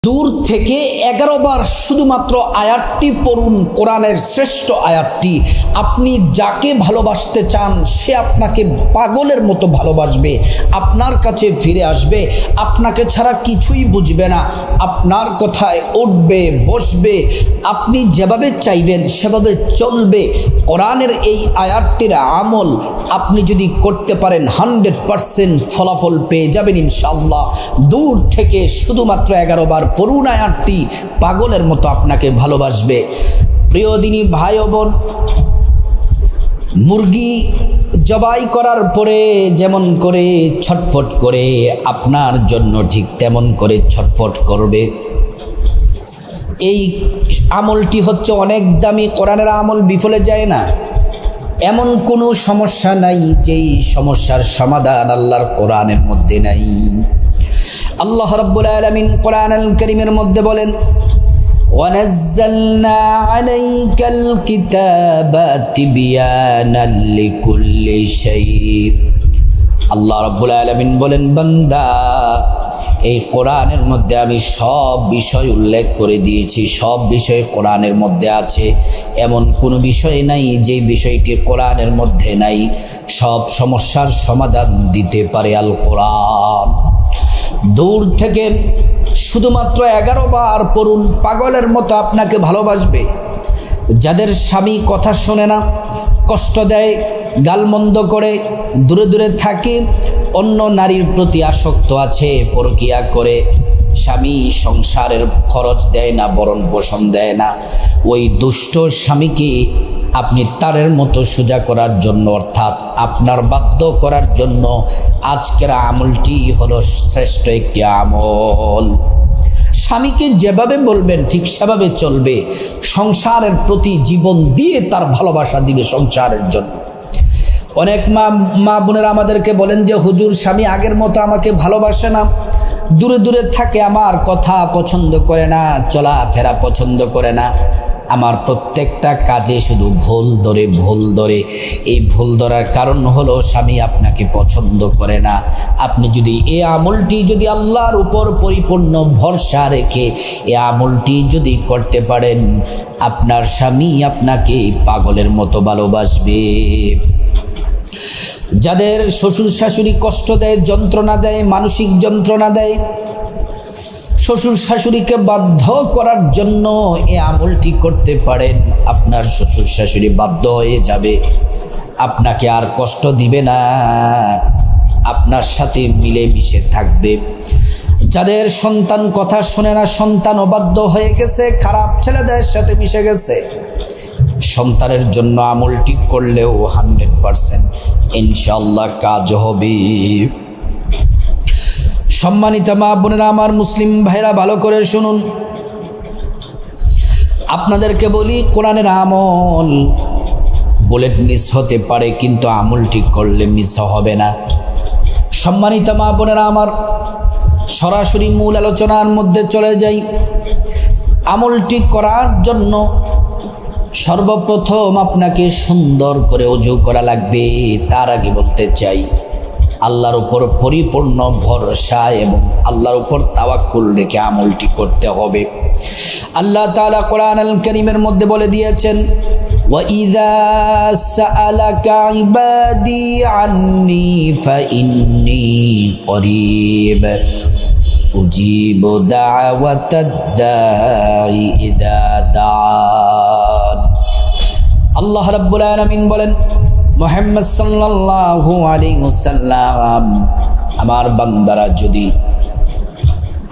দূর থেকে 11 বার শুধুমাত্র আয়াতটি পড়ুন, কোরআনের শ্রেষ্ঠ আয়াতটি। আপনি যাকে ভালোবাসতে চান সে আপনাকে পাগলের মতো ভালোবাসবে, আপনার কাছে ফিরে আসবে, আপনাকে ছাড়া কিছুই বুঝবে না, আপনার কথায় উঠবে বসবে, আপনি যেভাবে চাইবেন সেভাবে চলবে। কোরআনের এই আয়াতটির আমল আপনি যদি করতে পারেন 100% ফলাফল পেয়ে যাবেন ইনশাআল্লাহ। দূর থেকে শুধুমাত্র 11 বার পড়ুন আয়াতটি, পাগলের মতো আপনাকে ভালোবাসবে। প্রিয় দিনী ভাই ও বোন, মুরগি জবাই করার পরে যেমন করে ছটফট করে আপনার জন্য ঠিক তেমন করে ছটফট করবে। এই আমলটি হচ্ছে অনেক দামি, কোরআনের আমল বিফলে যায় না। এমন কোনো সমস্যা নাই যেই সমস্যার সমাধান আল্লাহর কোরআনের মধ্যে নাই। আল্লাহ রাব্বুল আলামিন কোরআনুল কারীমের মধ্যে বলেন, ওয়ানাজ্জালনা আলাইকাল কিতাবা তিবয়ানাল লিকুল্লি শাই। আল্লাহ রাব্বুল আলামিন বলেন, বান্দা এই কোরআনের মধ্যে আমি সব বিষয় উল্লেখ করে দিয়েছি, সব বিষয় কোরআনের মধ্যে আছে। এমন কোনো বিষয় নাই যে বিষয়টি কোরআনের মধ্যে নাই। সব সমস্যার সমাধান দিতে পারে আল কোরআন। দূর থেকে শুধুমাত্র 11 বার পড়ুন, পাগলের মতো আপনাকে ভালোবাসবে। যাদের স্বামী কথা শোনে না, কষ্ট দেয়, গালমন্দ করে, দূরে দূরে থাকে, অন্য নারীর প্রতি আসক্ত আছে, পরকিয়া করে, স্বামী সংসারের খরচ দেয় না, ভরণ পোষণ দেয় না, ওই দুষ্ট স্বামীকে আপনি তারের মতো সোজা করার জন্য, অর্থাৎ আপনার বাধ্য করার জন্য আজকের আমলটি হলো শ্রেষ্ঠ একটি আমল। স্বামীকে যেভাবে বলবেন ঠিক সেভাবে চলবে, সংসারের প্রতি জীবন দিয়ে তার ভালোবাসা দিবে সংসারের জন্য। অনেক মা বোনেরা আমাদেরকে বলেন যে হুজুর, স্বামী আগের মতো আমাকে ভালোবাসে না, দূরে দূরে থাকে, আমার কথা পছন্দ করে না, চলাফেরা পছন্দ করে না, আমার প্রত্যেকটা কাজে শুধু ভুল ধরে। এই ভুল ধরার কারণ হলো স্বামী আপনাকে পছন্দ করে না। আপনি যদি এই আমলটি যদি আল্লাহর উপর পরিপূর্ণ ভরসা রেখে এই আমলটি যদি করতে পারেন, আপনার স্বামী আপনাকে পাগলের মতো ভালোবাসবে। যাদের শ্বশুর শাশুড়ি কষ্ট দেয়, যন্ত্রণা দেয়, মানসিক যন্ত্রণা দেয়, শ্বশুর শাশুড়িকে বাধ্য করার জন্য এই আমলটি করতে পারেন, আপনার শ্বশুর শাশুড়ি বাধ্য হয়ে যাবে, আপনাকে আর কষ্ট দিবে না, আপনার সাথে মিলেমিশে থাকবে। যাদের সন্তান কথা শোনে না, সন্তান অবাধ্য হয়ে গেছে, খারাপ ছেলেদের সাথে মিশে গেছে, সন্তানের জন্য আমলটি করলেও 100% ইনশাআল্লাহ কাজ হবে। সম্মানিত মা বোনেরা আমার, মুসলিম ভাইরা ভালো করে শুনুন, আপনাদেরকে বলি কোরআনের আমল বুলেট মিস হতে পারে, কিন্তু আমলটি করলে মিস হবে না। সম্মানিত মা বোনেরা আমার, সরাসরি মূল আলোচনার মধ্যে চলে যাই। আমলটি করার জন্য সর্বপ্রথম আপনাকে সুন্দর করে ওযু করা লাগবে। তার আগে বলতে চাই, আল্লাহর উপর পরিপূর্ণ ভরসা এবং আল্লাহর উপর তাওয়াক্কুল রেখে আমলটি করতে হবে। আল্লাহ তাআলা কোরআনুল কারীমের মধ্যে বলে দিয়েছেন, ওয়াইযা সাআলাকা ইবাদি আন্নী ফাইন্নী করিব উজিবু দাওয়াতাদ দাঈ ইযা দাআন। আল্লাহ রাব্বুল আলামিন বলেন, মুহাম্মদ সাল্লাল্লাহু আলাইহি ওয়াসাল্লাম, আমার বান্দারা যদি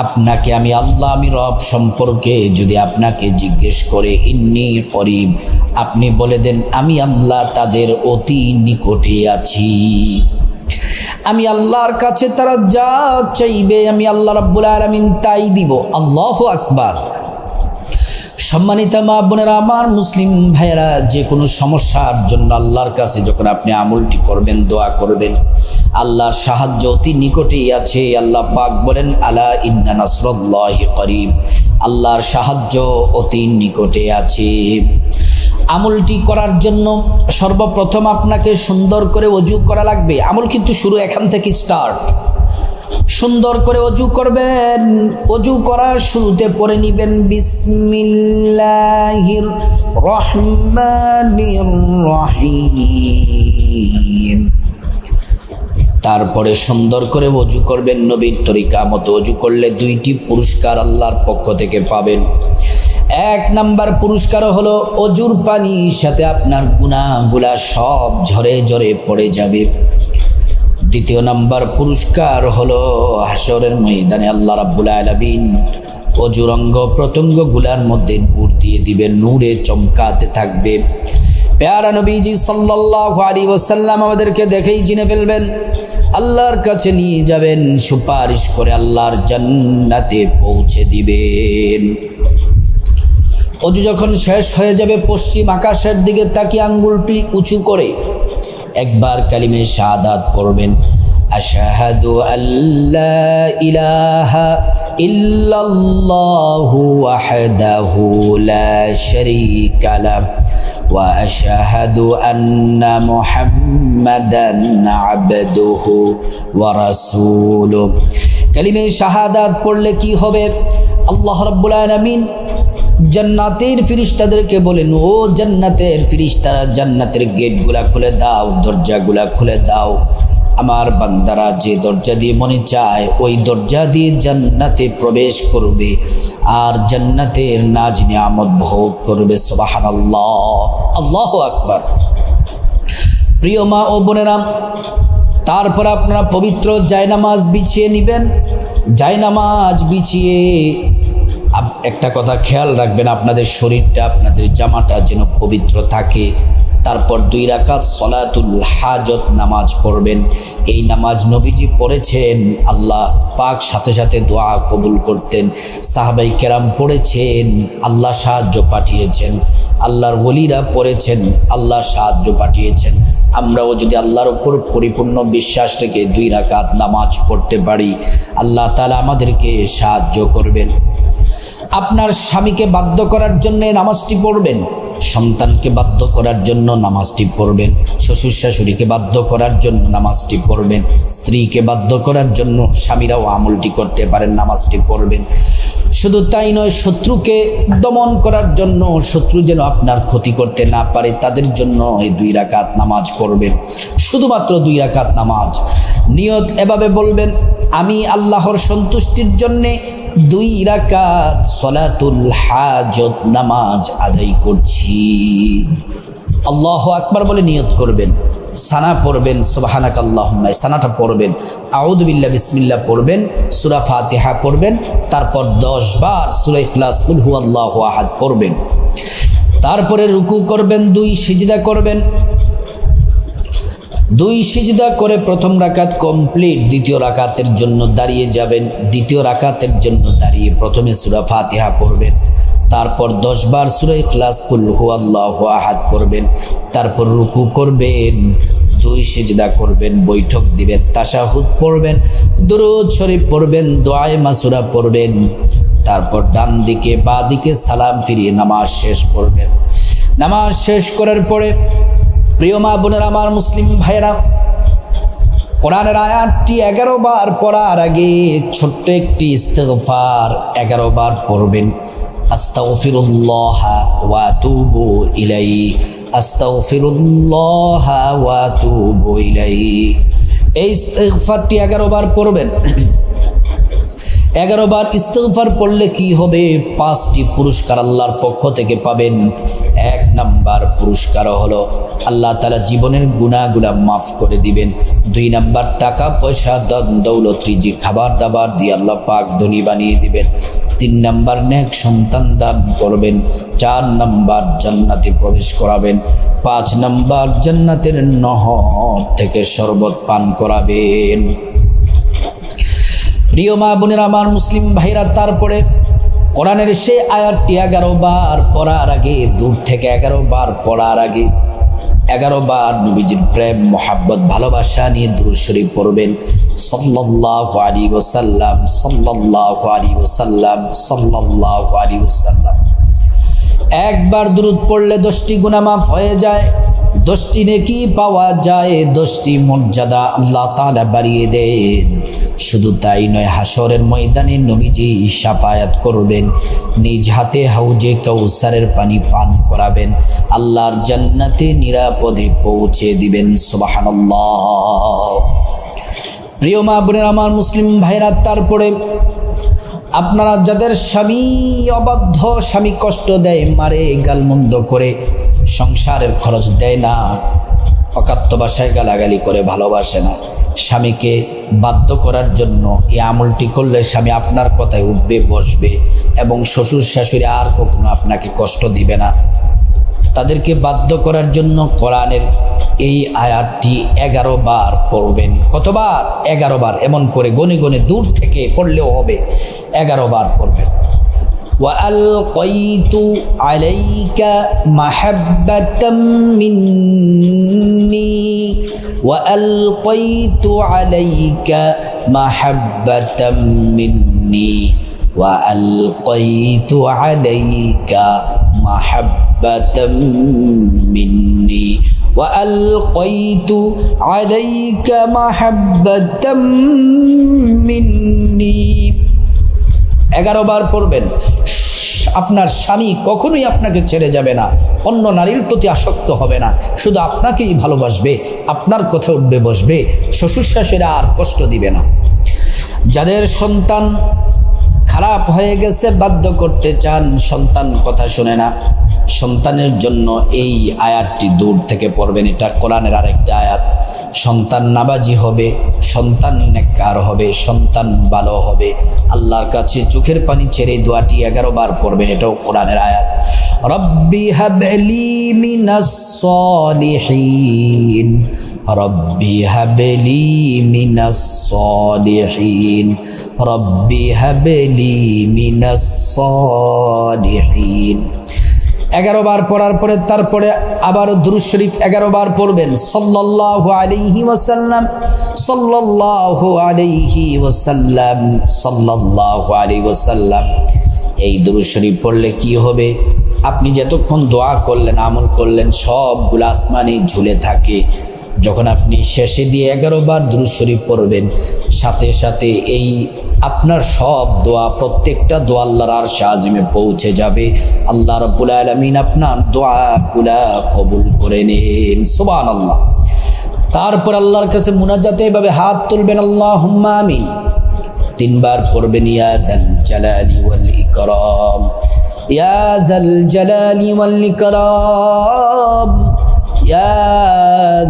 আপনাকে আমি আল্লাহ, আমি রব সম্পর্কে যদি আপনাকে জিজ্ঞেস করে, ইন্নী করিব, আপনি বলে দেন আমি আল্লাহ তাদের অতি নিকটে আছি। আমি আল্লাহর কাছে তারা যা চাইবে আমি আল্লাহ রাব্বুল আলামিন তাই দিব। আল্লাহু আকবার। সম্মানিত মা বোনেরা আমার, মুসলিম ভাইয়েরা, যে কোনো সমস্যার জন্য আল্লাহর কাছে যখন আপনি আমলটি করবেন, দোয়া করবেন, আল্লাহর সাহায্য অতি নিকটেই আছে। আল্লাহ পাক বলেন, আলা ইন্না নাসরুল্লাহি করিব, আল্লাহর সাহায্য অতি নিকটে আছে। আমলটি করার জন্য সর্বপ্রথম আপনাকে সুন্দর করে ওযু করা লাগবে। আমল কিন্তু শুরু এখান থেকে স্টার্ট। সুন্দর করে অজু করবেন। অজু করার শুরুতে পড়ে নিবেন বিসমিল্লাহির রহমানির রহিম। তারপরে সুন্দর করে অজু করবেন নবীর তরিকা মতো। অজু করলে দুইটি পুরস্কার আল্লাহর পক্ষ থেকে পাবেন। এক নাম্বার পুরস্কার হলো অজুর পানির সাথে আপনার গুনাহগুলা সব ঝরে ঝরে পড়ে যাবে। দ্বিতীয় নাম্বার পুরস্কার হলো হাশরের ময়দানে আল্লাহ রাব্বুল আলামিন অজুর অঙ্গ প্রত্যঙ্গগুলার মধ্যে নূর দিয়ে দিবেন, নূরে চমকাতে থাকবে। প্যারা নবীজি সাল্লাল্লাহু আলাইহি ওয়াসাল্লাম আমাদেরকে দেখেই চিনে ফেলবেন, আল্লাহর কাছে নিয়ে যাবেন, সুপারিশ করে আল্লাহর জান্নাতে পৌঁছে দিবেন। অজু যখন শেষ হয়ে যাবে পশ্চিম আকাশের দিকে তাকিয়ে আঙ্গুলটি উঁচু করে একবার কালিমে শাহাদাত পড়বেন, আশহাদু আল্লা ইলাহা ইল্লাল্লাহু ওয়াহদাহু লা শারীকা লাহু ওয়া আশহাদু আন্না মুহাম্মাদান আবদুহু ওয়া রাসূলুহু। কালিমে শাহাদাত পড়লে কি হবে? আল্লাহ রাব্বুল আলামিন জান্নাতের ফেরেশতাদেরকে বলেন, ও জান্নাতের ফেরেশতারা, জান্নাতের গেটগুলা খুলে দাও, দরজাগুলা খুলে দাও। আমার বান্দারা যে দরজা দিয়ে মনে চায় ওই দরজা দিয়ে জান্নাতে প্রবেশ করবে আর জান্নাতের নাজ নিয়ামত ভোগ করবে। সুবহানাল্লাহ, আল্লাহু আকবার। প্রিয় মা ও বোনেরা, তারপর আপনারা পবিত্র জায়নামাজ বিছিয়ে নেবেন। জায়নামাজ বিছিয়ে একটা কথা খেয়াল রাখবেন, আপনাদের শরীরটা, আপনাদের জামাটা যেন পবিত্র থাকে। তারপর 2 রাকাত সলাতুল হাজত নামাজ পড়বেন। এই নামাজ নবীজি পড়েছেন, আল্লাহ পাক সাথে সাথে দোয়া কবুল করতেন। সাহাবাই কেরাম পড়েছেন, আল্লাহ সাহায্য পাঠিয়েছেন। আল্লাহর ওলিরা পড়েছেন, আল্লাহ সাহায্য পাঠিয়েছেন। আমরাও যদি আল্লাহর উপর পরিপূর্ণ বিশ্বাস রেখে 2 রাকাত নামাজ পড়তে পারি, আল্লাহ তাআলা আমাদেরকে সাহায্য করবেন। আপনার স্বামীকে বাধ্য করার জন্য নামাজটি পড়বেন, সন্তানকে বাধ্য করার জন্য নামাজটি পড়বেন, শ্বশুর শাশুড়িকে বাধ্য করার জন্য নামাজটি পড়বেন, স্ত্রীকে বাধ্য করার জন্য স্বামীরাও আমলটি করতে পারেন, নামাজটি পড়বেন। শুধু তাই নয়, শত্রুকে দমন করার জন্য, শত্রু যেন আপনার ক্ষতি করতে না পারে তাদের জন্য এই 2 রাকাত নামাজ পড়বেন। শুধুমাত্র 2 রাকাত নামাজ। নিয়ত এভাবে বলবেন, আমি আল্লাহর সন্তুষ্টির জন্যে 2 রাকাত সলাতুল হাজত নামাজ আদায় করছি। আল্লাহু আকবার বলে নিয়ত করবেন। সানা পড়বেন, সুবহানাকাল্লাহুম্মা, সানাটা পড়বেন। আউযু বিল্লাহ, বিসমিল্লাহ পড়বেন, সূরা ফাতিহা পড়বেন। তারপর 10 বার সূরা ইখলাস, কুল হুয়াল্লাহু আহাদ পড়বেন। তারপরে রুকু করবেন, 2 সিজদা করবেন। 2 সিজদা করে প্রথম রাকাত কমপ্লিট। দ্বিতীয় রাকাতের জন্য দাঁড়িয়ে যাবেন। দ্বিতীয় রাকাতের জন্য দাঁড়িয়ে প্রথমে সূরা ফাতিহা পড়বেন। তারপর 10 বার সূরা ইখলাস, কুল হুয়াল্লাহু আহাদ পড়বেন। তারপর রুকু করবেন, 2 সিজদা করবেন, বৈঠক দিবেন, তাশাহুদ পড়বেন, দুরূদ শরীফ পড়বেন, দোয়ায়ে মাসুরা পড়বেন। তারপর ডান দিকে বাঁ দিকে সালাম ফিরিয়ে নামাজ শেষ করবেন। নামাজ শেষ করার পরে প্রিয় মা বোনেরা, আমার মুসলিম ভাইরা, কোরআনের আয়াতটি 11 বার পড়ার আগে ছোট্ট একটি ইস্তিগফার 11 বার পড়বেন। আস্তাগফিরুল্লাহ ওয়া আতুবু ইলাইহি, আস্তাগফিরুল্লাহ ওয়া আতুবু ইলাইহি। এই ইস্তিগফারটি 11 বার পড়বেন। 11 বার ইস্তিগফার পড়লে কি হবে? 5টি পুরস্কার আল্লাহর পক্ষ থেকে পাবেন। 1 নাম্বার পুরস্কার হলো আল্লাহ তাআলা জীবনের গুনাহগুলা মাফ করে দিবেন। 2 নাম্বার টাকা পয়সা ধন দৌলত রিজিক খাবার দাবার দিয়ে আল্লাহ পাক ধনী বানিয়ে দিবেন। 3 নাম্বার নেক সন্তান দান করবেন। 4 নাম্বার জান্নাতে প্রবেশ করাবেন। 5 নাম্বার জান্নাতের নহর থেকে শরবত পান করাবেন। প্রিয় মা বোনেরা, আমার মুসলিম ভাইরা, তারপরে কোরআনের সেই আয়াতটি 11 বার পড়ার আগে, দূর থেকে 11 বার পড়ার আগে 11 বার নবীজির প্রেম মোহাব্বত ভালোবাসা নিয়ে দুরূদ শরীফ পড়বেন। সাল্লাল্লাহু আলাইহি ওয়াসাল্লাম, সাল্লাল্লাহু আলাইহি ওয়াসাল্লাম, সাল্লাল্লাহু আলাইহি ওয়াসাল্লাম। একবার দুরূদ পড়লে 10টি গুনাহ মাফ হয়ে যায়। 10টি নেকি পাওয়া যায়, 10টি মর্যাদা আল্লাহ তাআলা বাড়িয়ে দেন। শুধু তাই নয়, হাসরের ময়দানে নবীজি শাফায়াত করবেন, নিজ হাতে হাউজে কাউসারের পানি পান করাবেন, আল্লাহর জান্নাতে নিরাপদে পৌঁছে দিবেন। সুবহানাল্লাহ। প্রিয় মা বোনেরা আমার, মুসলিম ভাইরা, তারপরে আপনারা যাদের স্বামী অবাধ্য, স্বামী কষ্ট দেয়, মারে, গালমন্দ করে, সংসারের খরচ দেয় না, অকাত্য ভাষায় গালাগালি করে, ভালোবাসে না, স্বামীকে বাধ্য করার জন্য এই আমলটি করলে স্বামী আপনার কথায় উঠবে, বসবে এবং শ্বশুর শাশুড়ি আর কখনো আপনাকে কষ্ট দিবে না। তাদেরকে বাধ্য করার জন্য কোরআনের এই আয়াতটি 11 বার পড়বেন। কতবার? 11 বার। এমন করে গনে গনে দূর থেকে পড়লেও হবে, 11 বার পড়বেন। وألقيت عليك محبة مني وألقيت عليك محبة مني وألقيت عليك محبة مني وألقيت عليك محبة مني 11 বার পড়বেন। আপনার স্বামী কখনোই আপনাকে ছেড়ে যাবে না, অন্য নারীর প্রতি আসক্ত হবে না, শুধু আপনাকেই ভালোবাসবে, আপনার কথা উঠবে, বসবে, শ্বশুর শাশুড়ি আর কষ্ট দিবে না। যাদের সন্তান খারাপ হয়ে গেছে, বাধ্য করতে চান, সন্তান কথা শুনে না, সন্তানের জন্য এই আয়াতটি দূর থেকে পড়বেন। এটা কোরআনের আরেকটা আয়াত। সন্তান নাবাজি হবে, সন্তান নেককার হবে, সন্তান ভালো হবে, আল্লাহর কাছে চোখের পানি ছেড়ে দোয়াটি 11 বার পড়বেন। এটাও কোরআনের আয়াত। রব্বি হাবলি মিনাস সলিহিন, রব্বি হাবলি মিনাস সলিহিন, রব্বি হাবলি মিনাস সলিহিন। 11 বার পড়ার পরে তারপরে আবার দুরূদ শরীফ 11 বার পড়বেন। সাল্লাল্লাহু আলাইহি ওয়াসাল্লাম, সাল্লাল্লাহু আলাইহি ওয়াসাল্লাম, সাল্লাল্লাহু আলাইহি ওয়াসাল্লাম। এই দুরূদ শরীফ পড়লে কি হবে? আপনি যতক্ষণ দোয়া করলেন, আমল করলেন, সবগুলো আসমানে ঝুলে থাকে। যখন আপনি শেষে দিয়ে 11 বার দুরূদ শরীফ পড়বেন, সাথে সাথে এই আপনার সব দোয়া, প্রত্যেকটা দোয়া আল্লাহর আরশে আজিমে পৌঁছে যাবে। আল্লাহ রাব্বুল আলামিন আপনার দোয়াগুলা কবুল করে নেন। সুবহানাল্লাহ। তারপর আল্লাহর কাছে মুনাজাতে এভাবে হাত তুলবেন, আল্লাহুম্মা আমিন। 3 বার পড়বেন, ইয়া যাল জালালি ওয়াল ইকরাম, ইয়া যাল জালালি ওয়াল ইকরাম, ইয়া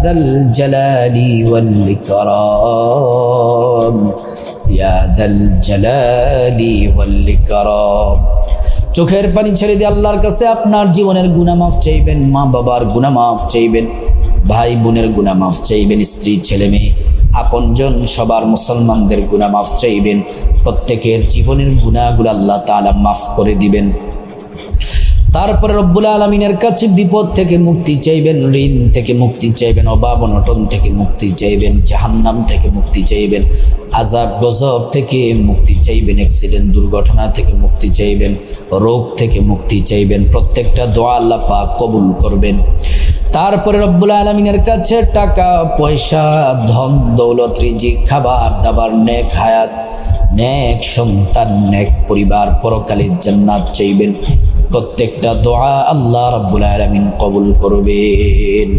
যাল জালালি ওয়াল ইকরাম, ইয়া যাল জালালি ওয়াল ইকরাম। চোখের পানি ছেড়ে দিয়ে আল্লাহর কাছে আপনার জীবনের গুনাহ মাফ চাইবেন, মা বাবার গুনাহ মাফ চাইবেন, ভাই বোনের গুনাহ মাফ চাইবেন, স্ত্রী ছেলে মেয়ে আপনজন সবার মুসলমানদের গুনাহ মাফ চাইবেন। প্রত্যেকের জীবনের গুনাহগুলো আল্লাহ তাআলা মাফ করে দিবেন। তারপরে রব্বুল আলামিনের কাছে বিপদ থেকে মুক্তি চাইবেন, ঋণ থেকে মুক্তি চাইবেন, অভাব অনটন থেকে মুক্তি চাইবেন, জাহান্নাম থেকে মুক্তি চাইবেন, আযাব গজব থেকে মুক্তি চাইবেন, অ্যাক্সিডেন্ট দুর্ঘটনা থেকে মুক্তি চাইবেন, রোগ থেকে মুক্তি চাইবেন। প্রত্যেকটা দোয়া আল্লাহ পাক কবুল করবেন। তারপরে রব্বুল আলামিনের কাছে টাকা পয়সা, ধন দৌলত, রিজিক, খাবার দাবার, নেক হায়াত, নেক সন্তান, নেক পরিবার, পরকালের জান্নাত চাইবেন। প্রত্যেকটা দোয়া আল্লাহ রাব্বুল আলামিন কবুল করবেন।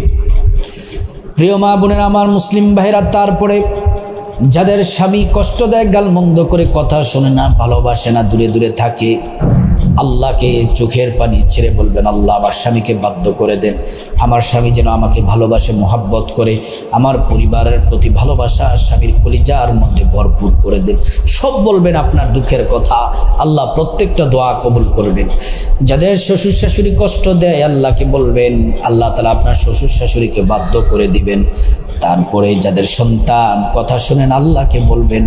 প্রিয় মা বোনেরা আমার, মুসলিম ভাইরা, তারপরে যাদের স্বামী কষ্ট দেয়, গালমন্দ করে, কথা শোনে না, ভালোবাসে না, দূরে দূরে থাকে, আল্লাহকে চোখের পানি ছেড়ে বলবেন, আল্লাহ আমার স্বামীকে বাধ্য করে দেন, আমার স্বামী যেন আমাকে ভালোবাসে, মোহাব্বত করে, আমার পরিবারের প্রতি ভালোবাসা স্বামীর কলিজার মধ্যে ভরপুর করে দেন। সব বলবেন আপনার দুঃখের কথা, আল্লাহ প্রত্যেকটা দোয়া কবুল করবেন। যাদের শ্বশুর শাশুড়ি কষ্ট দেয়, আল্লাহকে বলবেন, আল্লাহ তাআলা আপনার শ্বশুর শাশুড়িকে বাধ্য করে দিবেন। তারপরে যাদের সন্তান কথা শুনেন, আল্লাহকে বলবেন,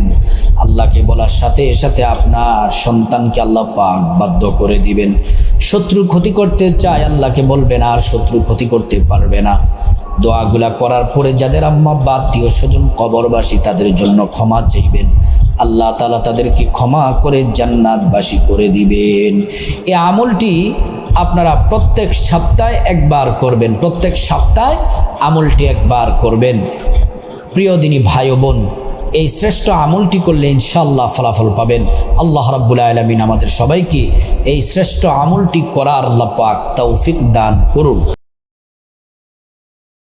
আল্লাহকে বলার সাথে সাথে আপনার সন্তানকে আল্লাহ পাক বাধ্য করে দিবেন। শত্রু ক্ষতি করতে চায়, আল্লাহকে বলবেন, আর শত্রু ক্ষতি করতে পারবে না। দোয়াগুলা করার পরে যাদের আম্মা বা আত্মীয় স্বজন কবরবাসী, তাদের জন্য ক্ষমা চাইবেন, আল্লাহ তাআলা তাদেরকে ক্ষমা করে জান্নাতবাসী করে দিবেন। এই আমলটি আপনারা প্রত্যেক সপ্তাহে একবার করবেন, প্রত্যেক সপ্তাহে আমলটি একবার করবেন। প্রিয় দিনী ভাই ও বোন, এই শ্রেষ্ঠ আমলটি করলে ইনশাআল্লাহ ফলাফল পাবেন। আল্লাহ রাব্বুল আলামিন আমাদের সবাইকে এই শ্রেষ্ঠ আমলটি করার আল্লাহ পাক তৌফিক দান করুন।